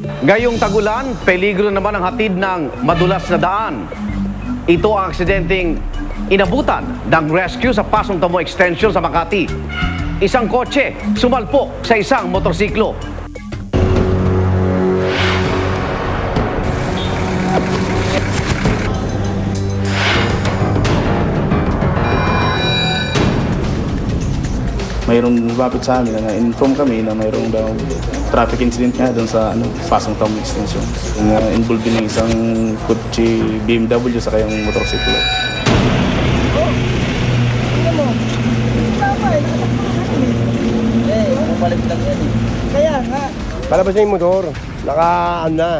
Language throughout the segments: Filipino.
Ngayong tagulan, peligro naman ang hatid ng madulas na daan. Ito ang aksidenteng inabutan ng rescue sa Pasong Tamo Extension sa Makati. Isang kotse sumalpok sa isang motorsiklo. Mayroong lumapit sa amin na inform kami na mayroong daw traffic incident nga doon sa Pasong Tamo Extension. Involved din ng isang kotse BMW sa kayang motorsiklo. Kaya nga. Palabas na yung motor, naka-ano na.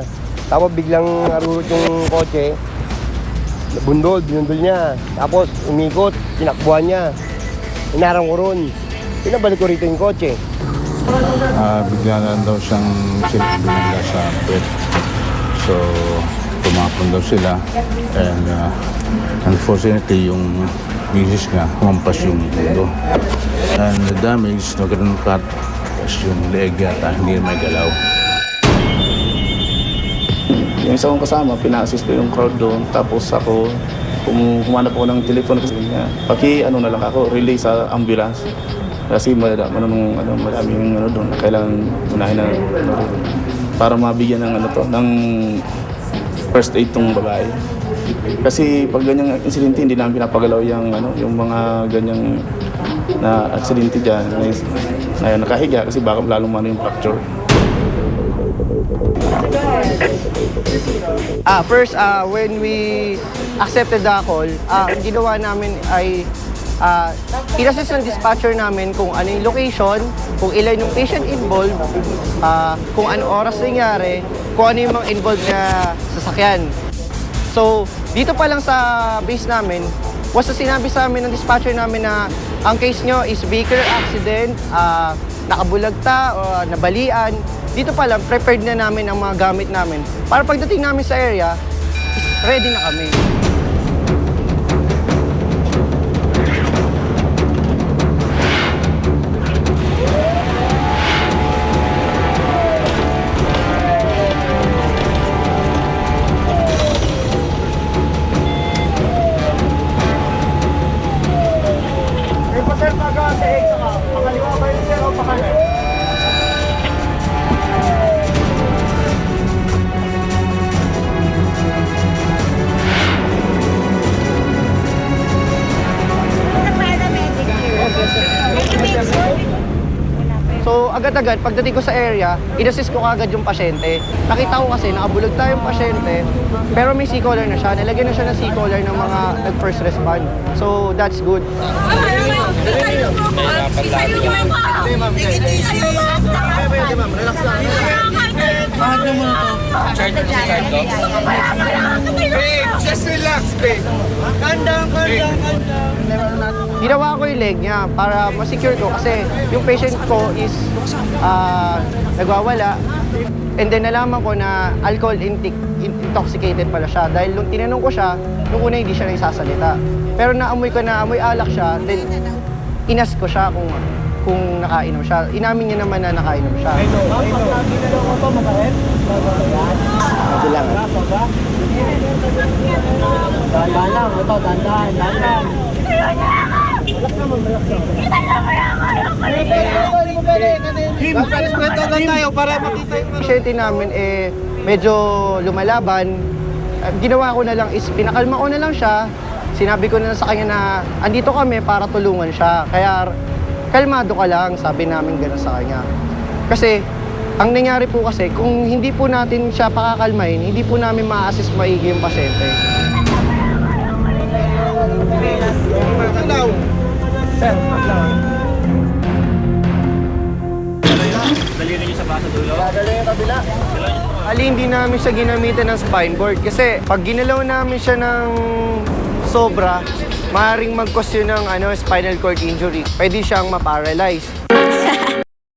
Tapos biglang narurot yung kotse. Binundol niya. Tapos umikot, tinakbuhan niya. Inarang ko ron. Pinabalik ko rito yung kotse. Bigla na daw siyang binigla sa puwet. So, tumapon daw sila. And unfortunately, yung misis nga, humampas yung ulo. And the damage, nagkaroon ng cut. Tapos yung leg yata, hindi na may galaw. Yung isa kong kasama, pina-assist ko yung crowd doon. Tapos ako, humanap ako ng telepono kasi niya. Na lang ako, relay sa ambulance. Kasi maraming doon, kailangan unahin na para mabigyan ng first aid tong babae. Kasi pag ganyang insidente, hindi namin pinapagalaw yung mga ganyang na aksidente dyan na nakahiga kasi baka lalong mano yung fracture. First, when we accepted the call, ang ginawa namin ay in-assess ng dispatcher namin kung ano yung location, kung ilan yung patient involved, kung ano oras nangyari, kung ano yung mga involved na sasakyan. So, dito pa lang sa base namin, was sinabi sa amin ng dispatcher namin na ang case nyo is vehicular accident, nakabulagta o nabalian. Dito pa lang, prepared na namin ang mga gamit namin. Para pagdating namin sa area, ready na kami. So, agad-agad, pagdating ko sa area, in-assist ko agad yung pasyente. Nakita ko kasi, nakabulag tayong pasyente, pero may C-collar na siya. Nilagyan na siya ng C-collar ng mga nag-first respond. So, that's good. Just relax, babe. Calm down. Ginawa ko yung leg niya para ma-secure ko kasi yung patient ko is nagwawala. And then nalaman ko na alcohol intoxicated pala siya. Dahil nung tinanong ko siya, nung una hindi siya nagsasalita. Pero naamoy alak siya, then inas ko siya kung nakainom siya. Inamin niya naman na nakainom siya. Pasyente namin medyo lumalaban. Ginawa ko na lang is pinakalma ko na lang siya. Sinabi ko na sa kanya na andito kami para tulungan siya. Kaya kalmado ka lang, sabi namin gano'n sa kanya. Kasi ang nangyari po kasi, kung hindi po natin siya pakakalmahin, hindi po namin ma-assist maigi yung pasyente. Hindi namin siya ginamitan ng spine board kasi pag ginalaw namin siya ng sobra, maaaring mag-cause yun ng spinal cord injury. Pwede siyang ma-paralyze.